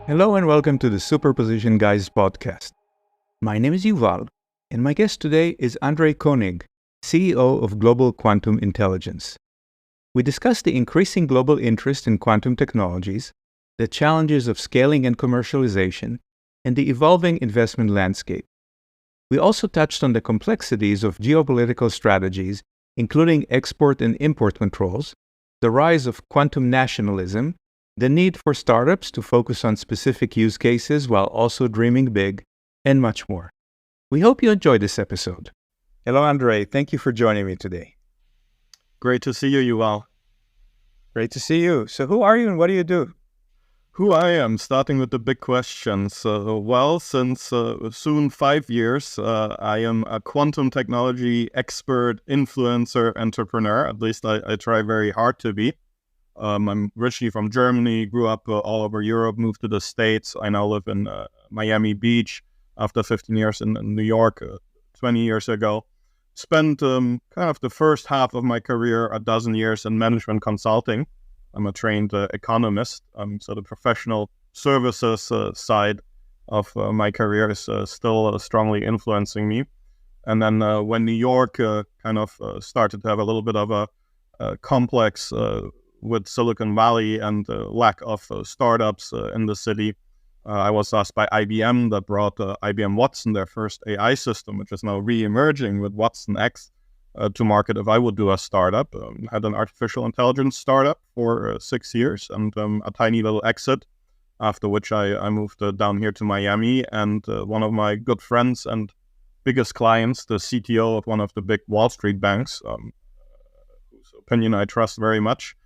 Hello and welcome to the Superposition Guys podcast. My name is Yuval, and my guest today is André König, CEO of Global Quantum Intelligence. We discuss the increasing global interest in quantum technologies, the challenges of scaling and commercialization, and the evolving investment landscape. We also touched on the complexities of geopolitical strategies, including export and import controls, the rise of quantum nationalism, the need for startups to focus on specific use cases while also dreaming big, and much more. We hope you enjoyed this episode. Hello, André. Thank you for joining me today. Great to see you, Yuval. Great to see you. So who are you and what do you do? Who I am, starting with the big questions. Since soon 5 years, I am a quantum technology expert, influencer, entrepreneur. At least I try very hard to be. I'm originally from Germany, grew up all over Europe, moved to the States. I now live in Miami Beach after 15 years in New York 20 years ago. Spent kind of the first half of my career, a dozen years in management consulting. I'm a trained economist, so the professional services side of my career is still strongly influencing me. And then when New York started to have a little bit of a complex with Silicon Valley and lack of startups in the city, I was asked by IBM that brought IBM Watson, their first AI system, which is now re-emerging with Watson X, to market if I would do a startup. Had an artificial intelligence startup for 6 years and a tiny little exit, after which I moved down here to Miami. And one of my good friends and biggest clients, the CTO of one of the big Wall Street banks, whose opinion I trust very much,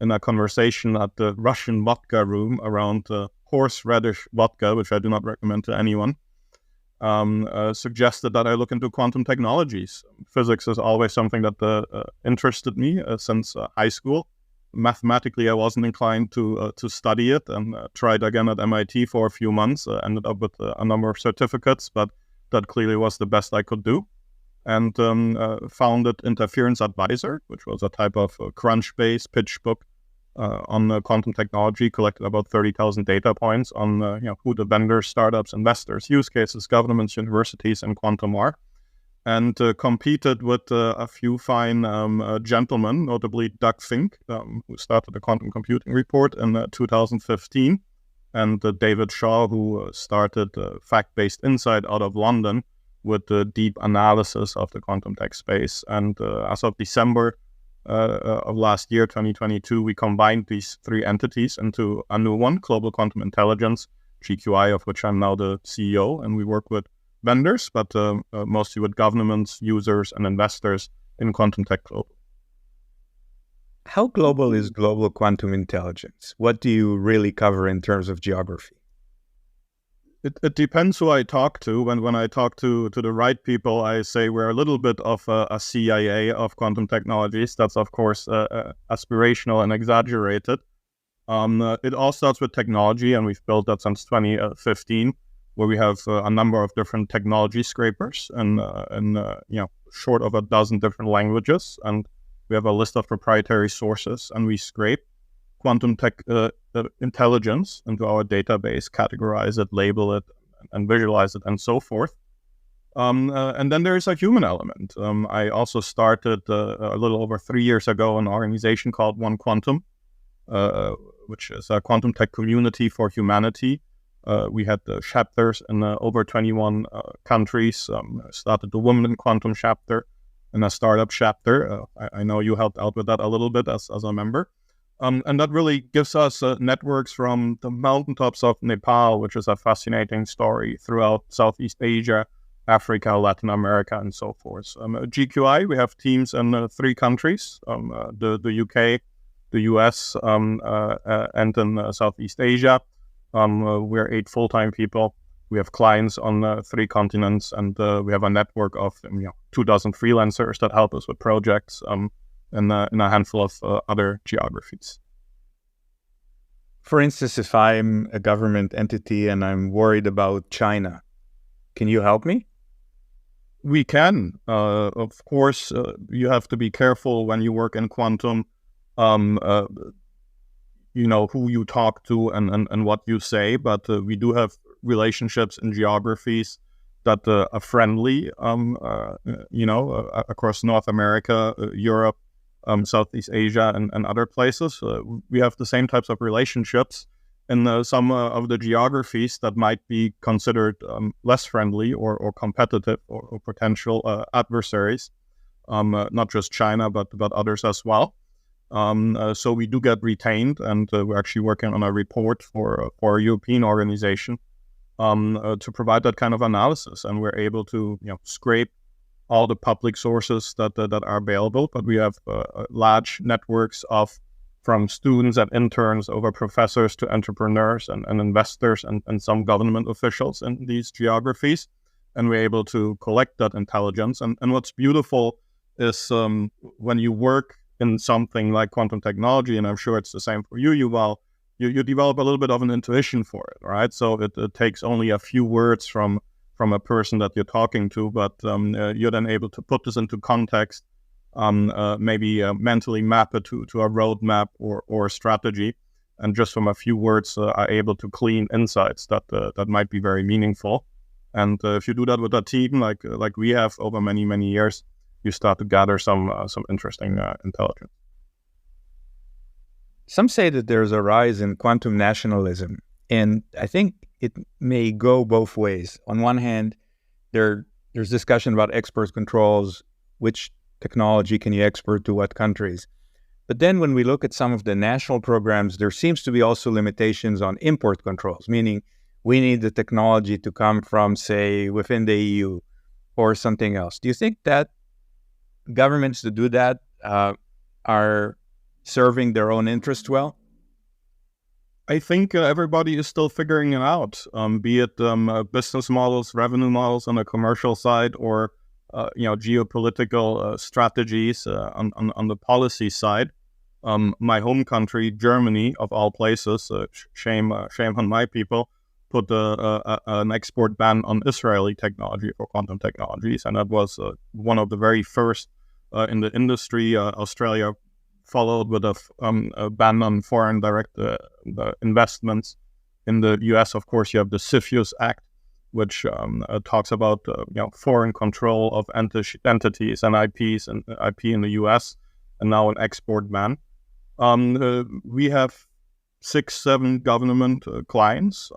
in a conversation at the Russian vodka room around horseradish vodka, which I do not recommend to anyone, suggested that I look into quantum technologies. Physics is always something that interested me since high school. Mathematically, I wasn't inclined to study it, and tried again at MIT for a few months. Ended up with a number of certificates, but that clearly was the best I could do. And founded Interference Advisor, which was a type of Crunchbase pitch book on quantum technology, collected about 30,000 data points on who the vendors, startups, investors, use cases, governments, universities, and quantum are. And competed with a few fine gentlemen, notably Doug Fink, who started the Quantum Computing Report in 2015, and David Shaw, who started Fact-Based Insight out of London, with the deep analysis of the quantum tech space. And as of December of last year, 2022, we combined these three entities into a new one, Global Quantum Intelligence, GQI, of which I'm now the CEO. And we work with vendors, but mostly with governments, users, and investors in quantum tech global. How global is Global Quantum Intelligence? What do you really cover in terms of geography? It depends who I talk to. When I talk to the right people, I say we're a little bit of a CIA of quantum technologies. That's, of course, aspirational and exaggerated. It all starts with technology, and we've built that since 2015, where we have a number of different technology scrapers and short of a dozen different languages. And we have a list of proprietary sources, and we scrape quantum tech intelligence into our database, categorize it, label it, and visualize it, and so forth. And then there's a human element. I also started a little over 3 years ago an organization called One Quantum, which is a quantum tech community for humanity. We had chapters in over 21 countries. Started the Women in Quantum chapter and a startup chapter. I know you helped out with that a little bit as a member. And that really gives us networks from the mountaintops of Nepal, which is a fascinating story, throughout Southeast Asia, Africa, Latin America, and so forth. GQI, we have teams in 3 countries, the UK, the US, and in Southeast Asia. We're 8 full-time people. We have clients on 3 continents, and we have a network of 24 freelancers that help us with projects in a handful of other geographies. For instance, if I'm a government entity and I'm worried about China, can you help me? We can. Of course, you have to be careful when you work in quantum um, uh, who you talk to and what you say, but we do have relationships in geographies that are friendly, across North America, Europe, Southeast Asia, and other places. We have the same types of relationships in some of the geographies that might be considered less friendly or competitive or potential adversaries, not just China, but others as well. So we do get retained, and we're actually working on a report for a European organization to provide that kind of analysis, and we're able to scrape all the public sources that are available. But we have large networks from students and interns over professors to entrepreneurs and investors and some government officials in these geographies, and we're able to collect that intelligence. And what's beautiful is when you work in something like quantum technology, and I'm sure it's the same for you, Yuval, you develop a little bit of an intuition for it, right? So it takes only a few words from a person that you're talking to, but you're then able to put this into context, maybe mentally map it to a roadmap or a strategy, and just from a few words are able to glean insights that might be very meaningful. And if you do that with a team like we have over many years, you start to gather some interesting intelligence. Some say that there's a rise in quantum nationalism, and I think it may go both ways. On one hand, there's discussion about export controls, which technology can you export to what countries. But then when we look at some of the national programs, there seems to be also limitations on import controls, meaning we need the technology to come from, say, within the EU or something else. Do you think that governments to do that are serving their own interest well? I think everybody is still figuring it out, be it business models, revenue models on the commercial side, or geopolitical strategies on the policy side. My home country, Germany, of all places, shame on my people, put an export ban on Israeli technology for quantum technologies, and that was one of the very first in the industry. Australia followed with a ban on foreign direct investments. In the U.S., of course, you have the CFIUS Act, which talks about foreign control of entities and IPs and IP in the U.S., and now an export ban. We have 6-7 government clients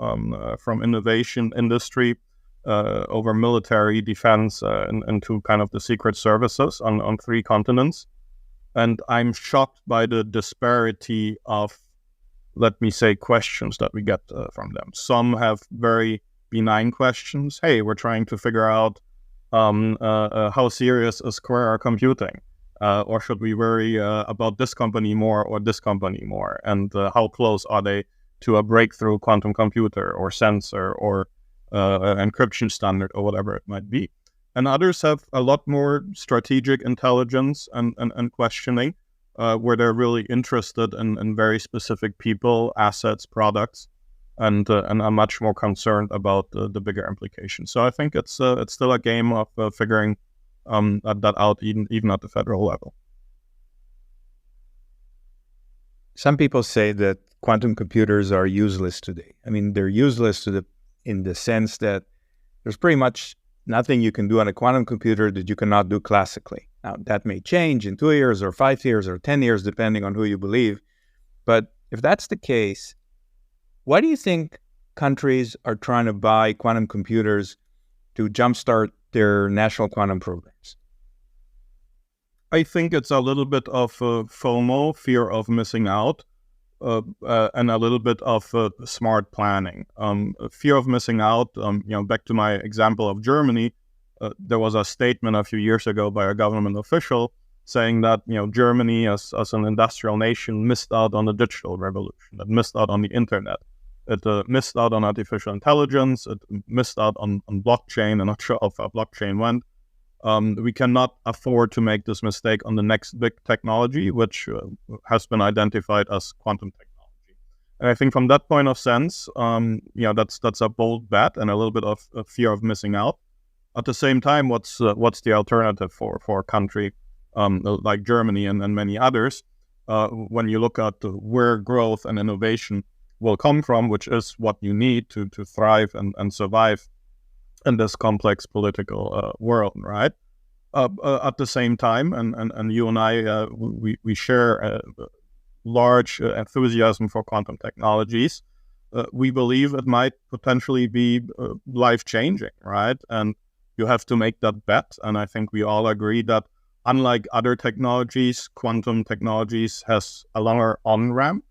from innovation industry over military defense and to kind of the secret services on 3 continents. And I'm shocked by the disparity of, let me say, questions that we get from them. Some have very benign questions. Hey, we're trying to figure out how serious is quantum computing? Or should we worry about this company more or this company more? And how close are they to a breakthrough quantum computer or sensor or encryption standard or whatever it might be? And others have a lot more strategic intelligence and questioning, where they're really interested in very specific people, assets, products, and are much more concerned about the bigger implications. So I think it's still a game of figuring that out, even at the federal level. Some people say that quantum computers are useless today. I mean, they're useless in the sense that there's pretty much nothing you can do on a quantum computer that you cannot do classically. Now, that may change in 2 years or 5 years or 10 years, depending on who you believe. But if that's the case, why do you think countries are trying to buy quantum computers to jumpstart their national quantum programs? I think it's a little bit of FOMO, fear of missing out, and a little bit of smart planning. Fear of missing out, back to my example of Germany, there was a statement a few years ago by a government official saying that Germany as an industrial nation missed out on the digital revolution, it missed out on the internet, it missed out on artificial intelligence, it missed out on blockchain. I'm not sure how far blockchain went. We cannot afford to make this mistake on the next big technology, which has been identified as quantum technology. And I think from that point of sense, that's a bold bet and a little bit of fear of missing out. At the same time, what's the alternative for a country like Germany and many others? when you look at where growth and innovation will come from, which is what you need to thrive and survive in this complex political world, right? At the same time, and you and I, we share large enthusiasm for quantum technologies. We believe it might potentially be life-changing, right? And you have to make that bet. And I think we all agree that unlike other technologies, quantum technologies has a longer on-ramp.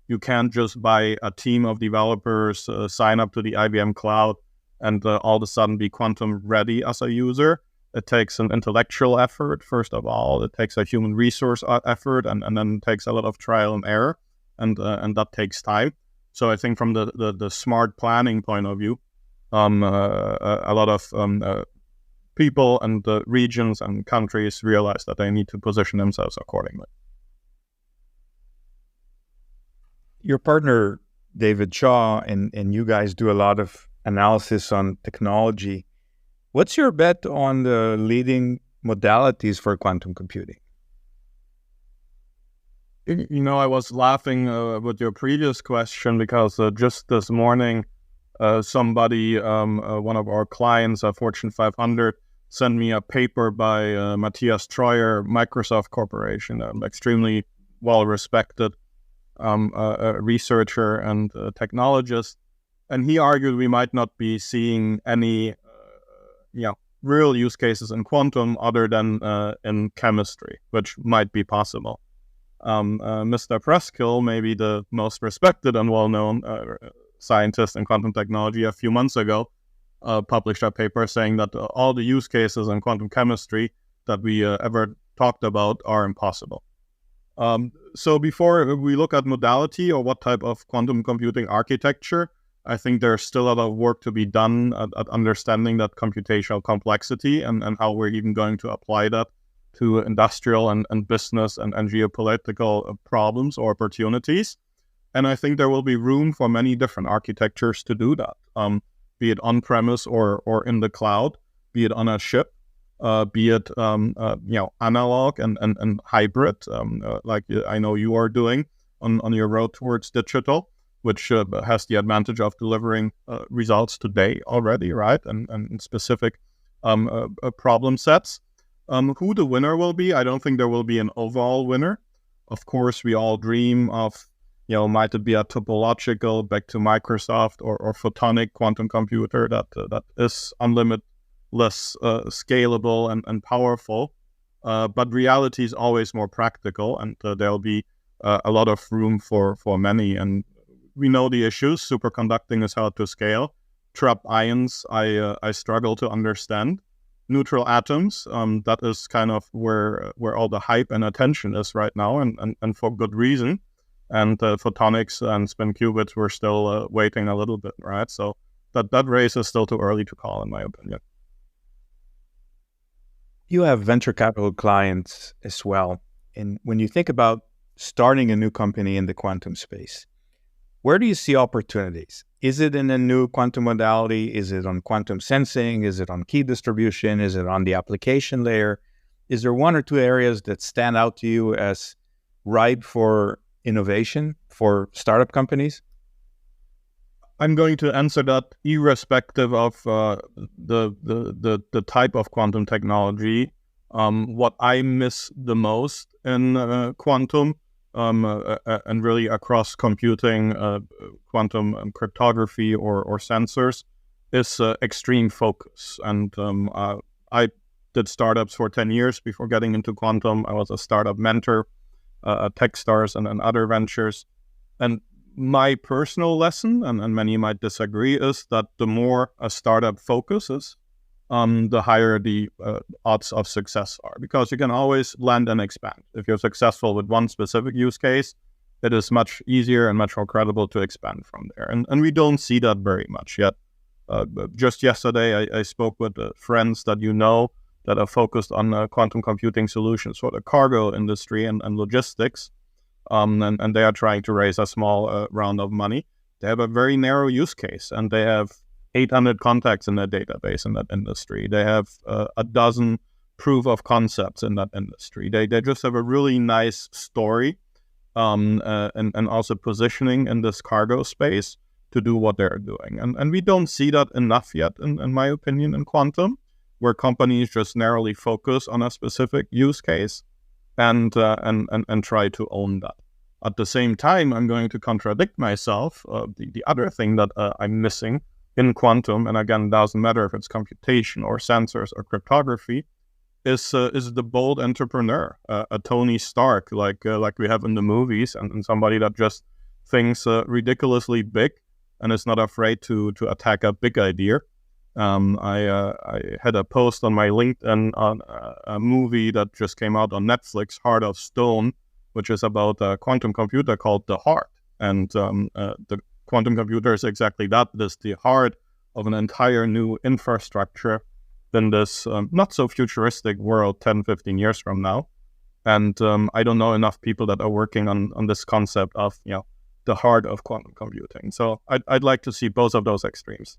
You can't just buy a team of developers, sign up to the IBM cloud, and all of a sudden be quantum ready as a user. It takes an intellectual effort, first of all. It takes a human resource effort, and then it takes a lot of trial and error, and that takes time. So I think from the smart planning point of view, a lot of people and regions and countries realize that they need to position themselves accordingly. Your partner, David Shaw, and you guys do a lot of analysis on technology. What's your bet on the leading modalities for quantum computing? You know, I was laughing with your previous question because just this morning, somebody, one of our clients, a Fortune 500, sent me a paper by Matthias Treuer, Microsoft Corporation, an extremely well-respected researcher and technologist. And he argued we might not be seeing any real use cases in quantum other than in chemistry, which might be possible. Mr. Preskill, maybe the most respected and well-known scientist in quantum technology, a few months ago, published a paper saying that all the use cases in quantum chemistry that we ever talked about are impossible. So before we look at modality or what type of quantum computing architecture, I think there's still a lot of work to be done at understanding that computational complexity and how we're even going to apply that to industrial and business and geopolitical problems or opportunities. And I think there will be room for many different architectures to do that, be it on-premise or in the cloud, be it on a ship, be it analog and hybrid, like I know you are doing on your road towards digital, which has the advantage of delivering results today already, right? And specific problem sets. Who the winner will be, I don't think there will be an overall winner. Of course, we all dream of, might it be a topological, back to Microsoft or photonic quantum computer that is unlimited, less scalable and powerful. But reality is always more practical, and there'll be a lot of room for many. And we know the issues. Superconducting is hard to scale. Trapped ions, I struggle to understand. Neutral atoms, that is kind of where all the hype and attention is right now, and for good reason. And photonics and spin qubits, we're still waiting a little bit, right? So that race is still too early to call, in my opinion. You have venture capital clients as well. And when you think about starting a new company in the quantum space, where do you see opportunities? Is it in a new quantum modality? Is it on quantum sensing? Is it on key distribution? Is it on the application layer? Is there one or two areas that stand out to you as ripe for innovation for startup companies? I'm going to answer that irrespective of the type of quantum technology. What I miss the most in quantum, and really across computing, quantum cryptography or sensors, is extreme focus. And I did startups for 10 years before getting into quantum. I was a startup mentor at Techstars and other ventures. And my personal lesson, and many might disagree, is that the more a startup focuses, the higher the odds of success are, because you can always land and expand. If you're successful with one specific use case, it is much easier and much more credible to expand from there. And we don't see that very much yet. Just yesterday, I spoke with friends that that are focused on quantum computing solutions for the cargo industry and logistics. And they are trying to raise a small round of money. They have a very narrow use case, and they have 800 contacts in their database in that industry. They have a dozen proof of concepts in that industry. They just have a really nice story and also positioning in this cargo space to do what they're doing. And we don't see that enough yet, in my opinion, in quantum, where companies just narrowly focus on a specific use case and try to own that. At the same time, I'm going to contradict myself. The other thing that I'm missing in quantum, and again, it doesn't matter if it's computation or sensors or cryptography, is the bold entrepreneur, a Tony Stark, like we have in the movies, and somebody that just thinks ridiculously big and is not afraid to attack a big idea. I had a post on my LinkedIn on a movie that just came out on Netflix, Heart of Stone, which is about a quantum computer called the Heart. And the quantum computer is exactly that. It is the heart of an entire new infrastructure in this not so futuristic world 10, 15 years from now. And I don't know enough people that are working on this concept of, the heart of quantum computing. So I'd like to see both of those extremes.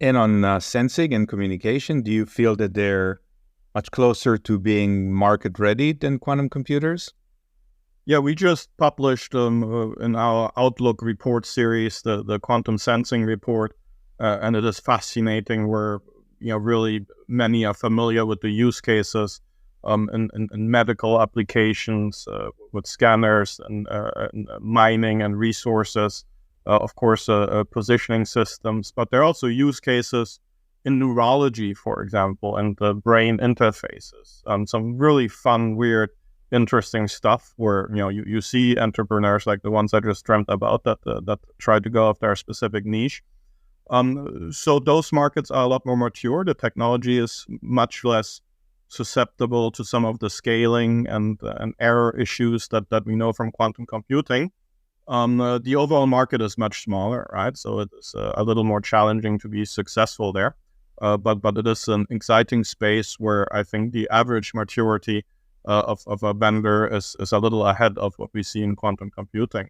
And on sensing and communication, do you feel that they're much closer to being market ready than quantum computers? Yeah, we just published in our Outlook report series, the quantum sensing report, and it is fascinating where, really many are familiar with the use cases in medical applications with scanners and mining and resources, of course, positioning systems, but there are also use cases in neurology, for example, and the brain interfaces. Some really fun, weird, interesting stuff where you see entrepreneurs like the ones I just dreamt about that try to go after a specific niche. So those markets are a lot more mature. The technology is much less susceptible to some of the scaling and error issues that we know from quantum computing. The overall market is much smaller, right? So it's a little more challenging to be successful there. But it is an exciting space where I think the average maturity of a vendor is a little ahead of what we see in quantum computing.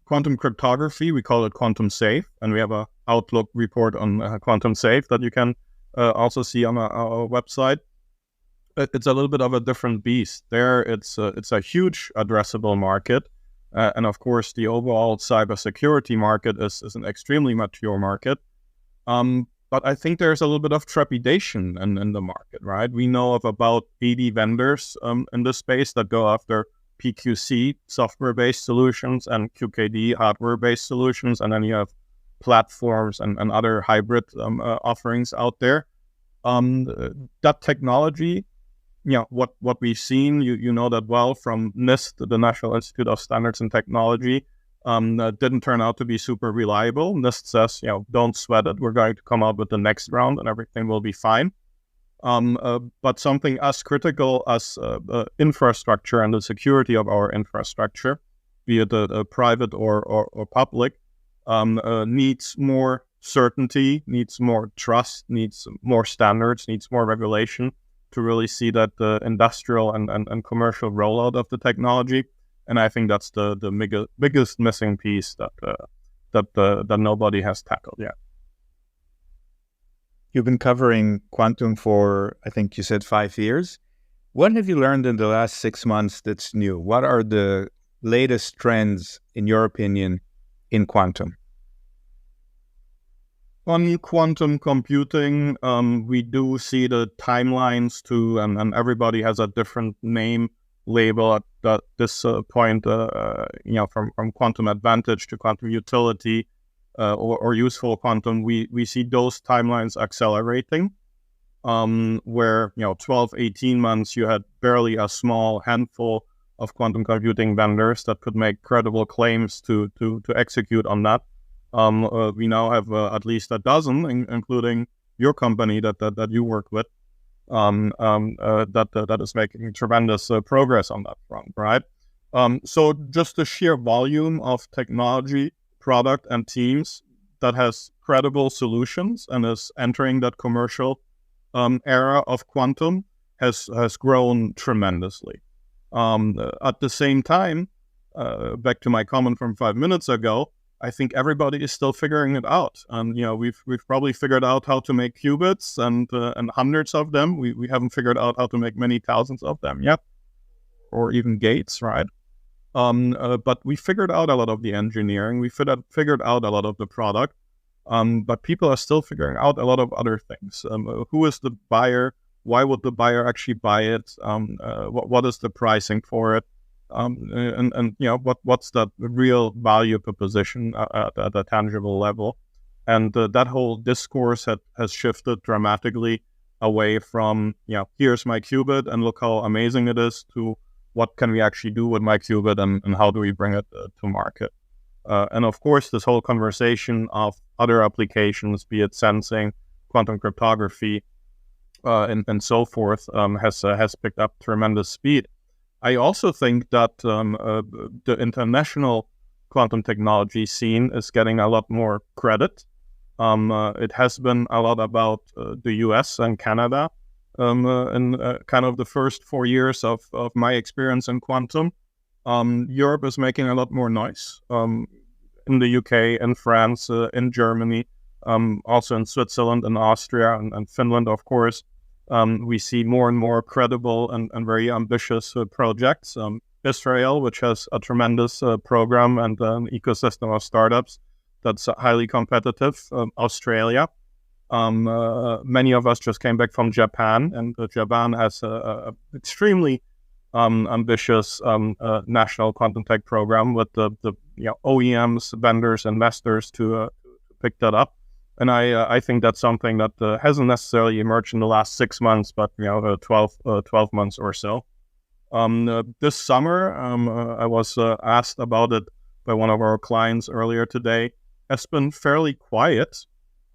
Quantum cryptography, we call it quantum safe, and we have a Outlook report on quantum safe that you can also see on our website. It's a little bit of a different beast. There, it's a huge addressable market, and of course, the overall cybersecurity market is an extremely mature market. But I think there's a little bit of trepidation in the market, right? We know of about 80 vendors in this space that go after PQC, software-based solutions, and QKD, hardware-based solutions, and then you have platforms and other hybrid offerings out there. That technology, what we've seen, you know that well from NIST, the National Institute of Standards and Technology, didn't turn out to be super reliable. NIST says, don't sweat it. We're going to come out with the next round and everything will be fine. But something as critical as infrastructure and the security of our infrastructure, be it a private or public, needs more certainty, needs more trust, needs more standards, needs more regulation to really see that the industrial and commercial rollout of the technology. And I think that's the biggest missing piece that nobody has tackled yet. You've been covering quantum for, I think you said 5 years. What have you learned in the last 6 months that's new? What are the latest trends, in your opinion, in quantum? On quantum computing, we do see the timelines too, and everybody has a different name label at this point, from quantum advantage to quantum utility or useful quantum. We see those timelines accelerating, where 12, 18 months you had barely a small handful of quantum computing vendors that could make credible claims to execute on that. We now have at least a dozen, including your company that you work with, that is making tremendous progress on that front, right? So just the sheer volume of technology, product, and teams that has credible solutions and is entering that commercial era of quantum has grown tremendously. At the same time, back to my comment from 5 minutes ago, I think everybody is still figuring it out. And we've probably figured out how to make qubits and hundreds of them. We haven't figured out how to make many thousands of them yet. or even gates, right? But we figured out a lot of the engineering. We figured out a lot of the product. But people are still figuring out a lot of other things. Who is the buyer? Why would the buyer actually buy it? What is the pricing for it? And what's the real value proposition at a tangible level? And that whole discourse has shifted dramatically away from here's my qubit and look how amazing it is, to what can we actually do with my qubit, and how do we bring it to market? And of course, this whole conversation of other applications, be it sensing, quantum cryptography, and so forth, has picked up tremendous speed. I also think that the international quantum technology scene is getting a lot more credit. It has been a lot about the US and Canada in kind of the first 4 years of my experience in quantum. Europe is making a lot more noise. In the UK, in France, in Germany, also in Switzerland and Austria and Finland, of course. We see more and more credible and very ambitious projects. Israel, which has a tremendous program and an ecosystem of startups that's highly competitive. Australia. Many of us just came back from Japan, and Japan has a extremely ambitious national quantum tech program with the OEMs, vendors, investors to pick that up. And I think that's something that hasn't necessarily emerged in the last 6 months, but 12 months or so. This summer, I was asked about it by one of our clients earlier today. Has been fairly quiet.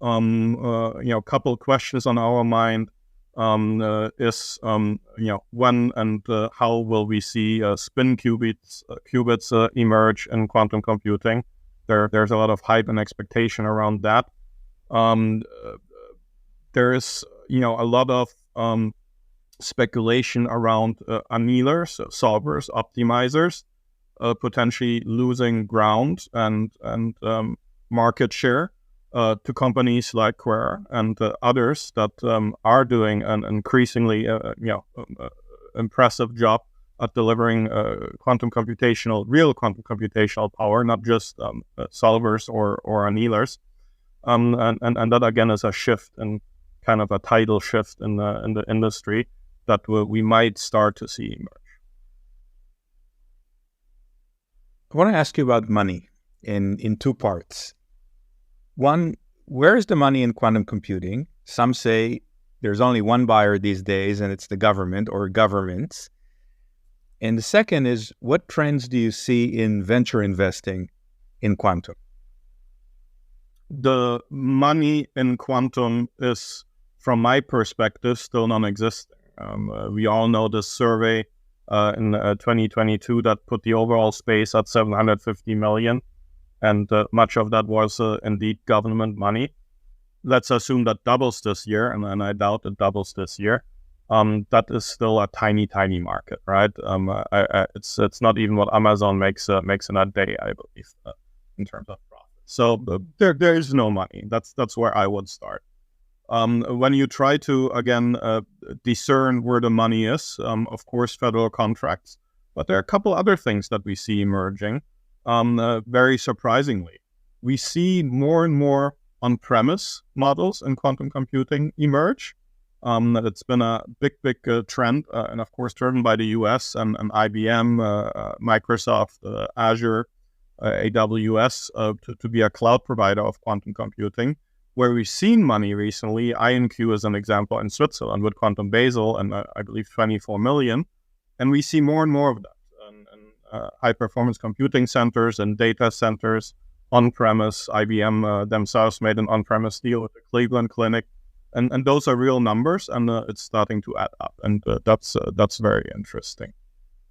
A couple of questions on our mind is when and how will we see spin qubits emerge in quantum computing? There's a lot of hype and expectation around that. There is a lot of speculation around annealers, solvers, optimizers, potentially losing ground and market share to companies like Quer and others that are doing an increasingly impressive job at delivering real quantum computational power, not just solvers or annealers. And that again is a shift, and kind of a tidal shift in the industry that we might start to see emerge. I want to ask you about money in two parts. One, where is the money in quantum computing? Some say there's only one buyer these days, and it's the government or governments. And the second is, what trends do you see in venture investing in quantum? The money in quantum is, from my perspective, still non-existent. We all know this survey in 2022 that put the overall space at 750 million. And much of that was indeed government money. Let's assume that doubles this year, and I doubt it doubles this year. That is still a tiny market, right? It's not even what Amazon makes in a day, I believe, in terms of profit. So there is no money. That's where I would start. When you try to again discern where the money is, of course, federal contracts, but there are a couple other things that we see emerging. Very surprisingly, we see more and more on-premise models in quantum computing emerge. It's been a big trend, and of course driven by the US and IBM, Microsoft, Azure, AWS, to be a cloud provider of quantum computing. Where we've seen money recently, INQ is an example in Switzerland with Quantum Basel and I believe 24 million, and we see more and more of that. High-performance computing centers and data centers on-premise. IBM themselves made an on-premise deal with the Cleveland Clinic, and those are real numbers, and it's starting to add up, and that's very interesting.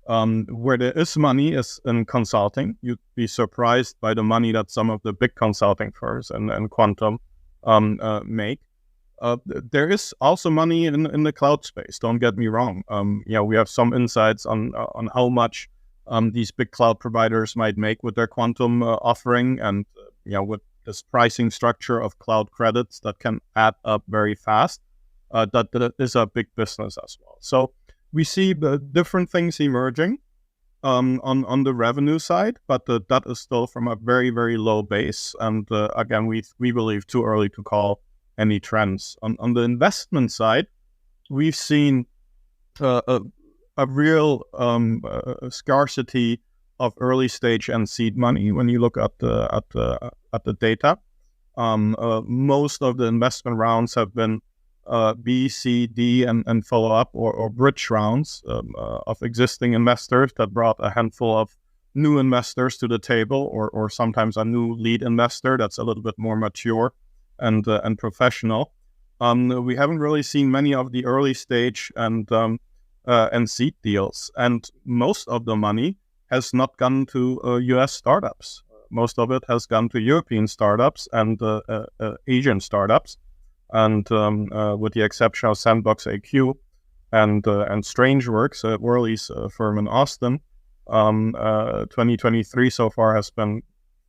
Where there is money is in consulting. You'd be surprised by the money that some of the big consulting firms and quantum make. There is also money in the cloud space. Don't get me wrong. We have some insights on how much these big cloud providers might make with their quantum offering, and with this pricing structure of cloud credits that can add up very fast. That is a big business as well. So we see different things emerging on the revenue side, but that is still from a very, very low base. And again, we believe too early to call any trends. On the investment side, we've seen a real scarcity of early stage and seed money when you look at the data. Most of the investment rounds have been B, C, D, and follow up or bridge rounds of existing investors that brought a handful of new investors to the table, or sometimes a new lead investor that's a little bit more mature and professional. We haven't really seen many of the early stage and seed deals, and most of the money has not gone to U.S. startups. Most of it has gone to European startups and Asian startups, and with the exception of Sandbox AQ and Strangeworks, Worley's firm in Austin, 2023 so far has been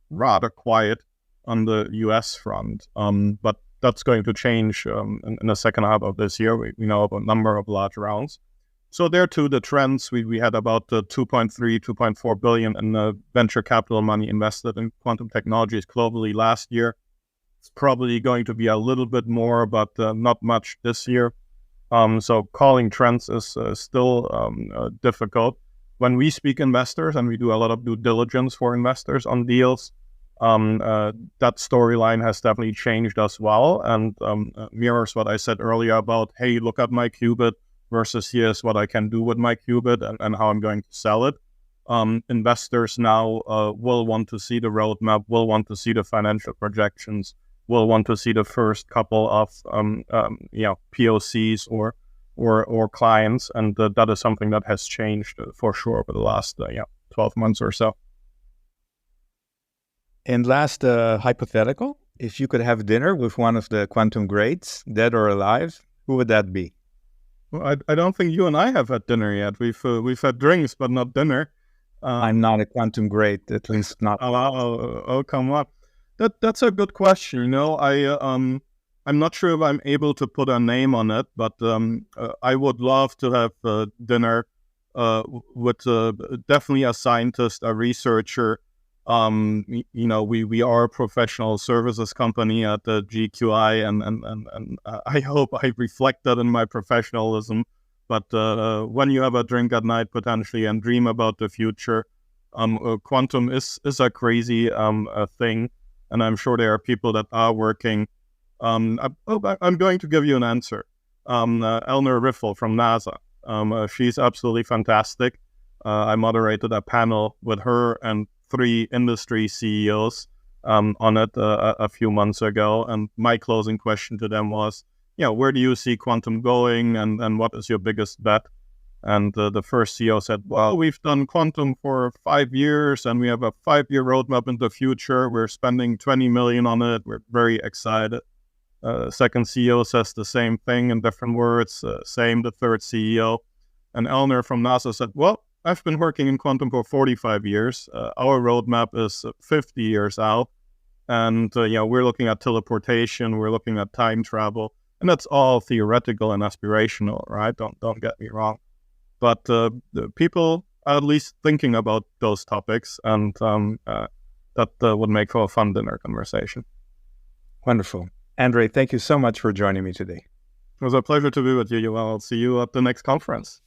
rather quiet on the U.S. front, but that's going to change in the second half of this year. We know about a number of large rounds. So there too, the trends, we had about 2.3, 2.4 billion in venture capital money invested in quantum technologies globally last year. It's probably going to be a little bit more, but not much this year. So calling trends is still difficult. When we speak investors, and we do a lot of due diligence for investors on deals, that storyline has definitely changed as well, and mirrors what I said earlier about, hey, look at my qubit versus here's what I can do with my qubit and how I'm going to sell it. Investors now will want to see the roadmap, will want to see the financial projections, will want to see the first couple of POCs or clients, and that is something that has changed for sure over the last 12 months or so. And last hypothetical, if you could have dinner with one of the quantum greats, dead or alive, who would that be? Well, I don't think you and I have had dinner yet. We've had drinks, but not dinner. I'm not a quantum great, at least not. Oh, come on. That's a good question. I'm not sure if I'm able to put a name on it, but I would love to have dinner with definitely a scientist, a researcher. We are a professional services company at the GQI, and I hope I reflect that in my professionalism. But when you have a drink at night potentially and dream about the future, quantum is a crazy thing, and I'm sure there are people that are working. I'm going to give you an answer. Eleanor Riffel from NASA. She's absolutely fantastic. I moderated a panel with her and 3 industry CEOs on it a few months ago, and my closing question to them was, where do you see quantum going, and what is your biggest bet? And the first CEO said, well, we've done quantum for 5 years, and we have a 5-year roadmap in the future. We're spending 20 million on it. We're very excited. Second CEO says the same thing in different words, same the third CEO. And Eleanor from NASA said, well, I've been working in quantum for 45 years. Our roadmap is 50 years out. And, we're looking at teleportation. We're looking at time travel. And that's all theoretical and aspirational, right? Don't get me wrong. But the people are at least thinking about those topics. And that would make for a fun dinner conversation. Wonderful. André, thank you so much for joining me today. It was a pleasure to be with you. I'll see you at the next conference.